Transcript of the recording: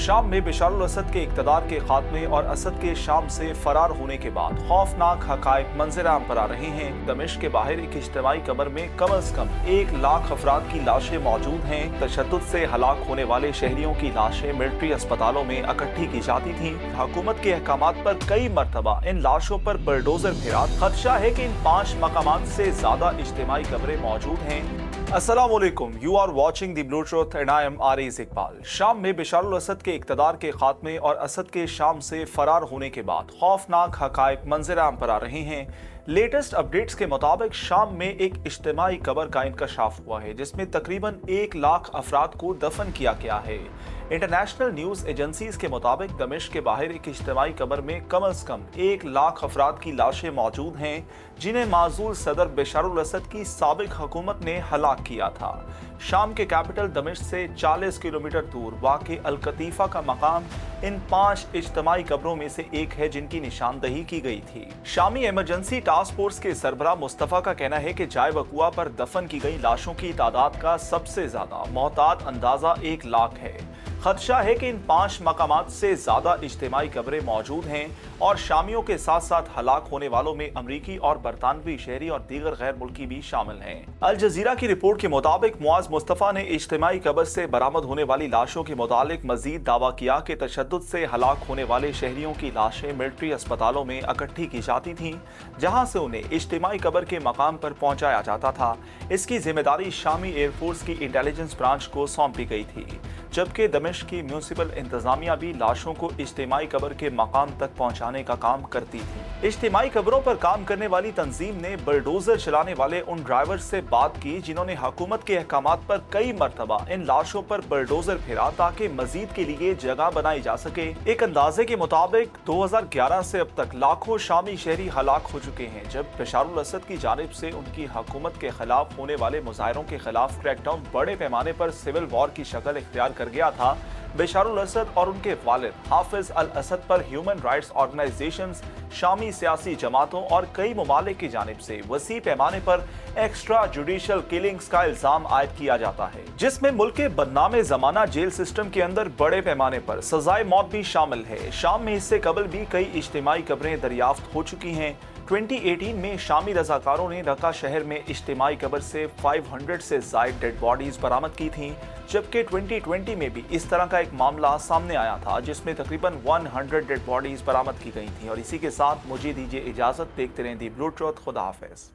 शाम में बशार अल असद के इक़्तिदार के खात्मे और असद के शाम से फरार होने के बाद खौफनाक हक़ाइक़ मंज़र आम पर आ रहे हैं। दमिश्क के बाहर एक इज्तिमाई कब्र में कम अज़ कम 1 लाख अफराद की लाशें मौजूद हैं। तशद्दुद से हलाक होने वाले शहरियों की लाशें मिलिट्री अस्पतालों में इकट्ठी की जाती थीं। हुकूमत के अहकामात पर कई मरतबा इन लाशों पर बुलडोजर फिरा। खदशा है कि इन 5 मकामात से ज्यादा इज्तिमाई कब्रें मौजूद हैं। अस्सलाम वालेकुम, you are watching the blue truth and I am Ariz Iqbal. शाम में बशार अल असद के इक़्तिदार के खात्मे और असद के शाम से फरार होने के बाद खौफनाक हक़ाइक़ मंज़र आम पर आ रहे हैं। लेटेस्ट अपडेट्स के मुताबिक शाम में एक इज्तिमाई कब्र का इंकशाफ हुआ है जिसमें तकरीबन 1 लाख अफराद को दफन किया गया है। इंटरनेशनल न्यूज़ एजेंसीज के मुताबिक दमिश्क के बाहर एक इज्तिमाई कब्र में कम अज़ कम 1 लाख अफराद की लाशें मौजूद हैं जिन्हें माज़ूल सदर बशार अल असद की साबिक हुकूमत ने हलाक किया था। शाम के कैपिटल दमिश्क से 40 किलोमीटर दूर वाक़ अल कतीफ़ा का मकाम इन 5 इज्तिमाई कब्रों में से एक है जिनकी निशानदही की गई थी। शामी इमरजेंसी टास्क फोर्स के सरबराह मुस्तफ़ा का कहना है कि जाए वकुआ पर दफन की गई लाशों की तादाद का सबसे ज्यादा मोहतात अंदाजा 1 लाख है। खदशा है कि इन 5 मकामात से ज्यादा इज्तिमाई कब्रें मौजूद हैं और शामियों के साथ साथ हलाक होने वालों में अमरीकी और बरतानवी शहरी और दीगर गैर मुल्की भी शामिल हैं। अल जज़ीरा की रिपोर्ट के मुताबिक मुआज़ मुस्तफ़ा ने इज्तिमाई कब्र से बरामद होने वाली लाशों के मुतालिक मजीद दावा किया कि तशद्दुद से हलाक होने वाले शहरियों की लाशें मिलिट्री अस्पतालों में इकट्ठी की जाती थीं जहाँ से उन्हें इज्तिमाई कब्र के मकाम पर पहुँचाया जाता था। इसकी जिम्मेदारी शामी एयरफोर्स की इंटेलिजेंस ब्रांच को सौंपी गई थी, जबकि दमिश्क की म्यूनिसिपल इंतजामिया भी लाशों को इज्तिमाई कब्र के मकाम तक पहुंचाने का काम करती थी। इज्तिमाई कब्रों पर काम करने वाली तंजीम ने बुलडोजर चलाने वाले उन ड्राइवर से बात की जिन्होंने हुकूमत के अहकामात पर कई मरतबा इन लाशों पर बुलडोजर फिरा ताकि मजीद के लिए जगह बनाई जा सके। एक अंदाजे के मुताबिक 2011 से अब तक लाखों शामी शहरी हलाक हो चुके हैं। जब बशार अल असद की जानिब से उनकी हुकूमत के खिलाफ होने वाले मुजाहिरों के खिलाफ क्रैकडाउन बड़े पैमाने पर सिविल वॉर की शक्ल इख्तियार कर गया था, बशार अल असद और उनके वालिद हाफिज अल असद पर ह्यूमन राइट्स ऑर्गेनाइजेशंस, शामी सियासी जमातों और कई ममालिक की जानिब से वसी पैमाने पर एक्स्ट्रा जुडिशल किलिंग्स का इल्जाम आयद किया जाता है, जिसमें मुल्क के बदनामे जमाना जेल सिस्टम के अंदर बड़े पैमाने पर सजाए मौत भी शामिल है। शाम में इससे कबल भी कई इज्तिमाई कब्रें दरियाफ्त हो चुकी हैं। 2018 में शामी रजाकारों ने रका शहर में इज्तिमाई कब्र से 500 से ज़ायद डेड बॉडीज बरामद की थीं, जबकि 2020 में भी इस तरह का एक मामला सामने आया था जिसमें तकरीबन 100 डेड बॉडीज बरामद की गई थी। और इसी के साथ मुझे दीजिए इजाज़त। देखते रहें दी ब्लू ट्रुथ। खुदा हाफिज़।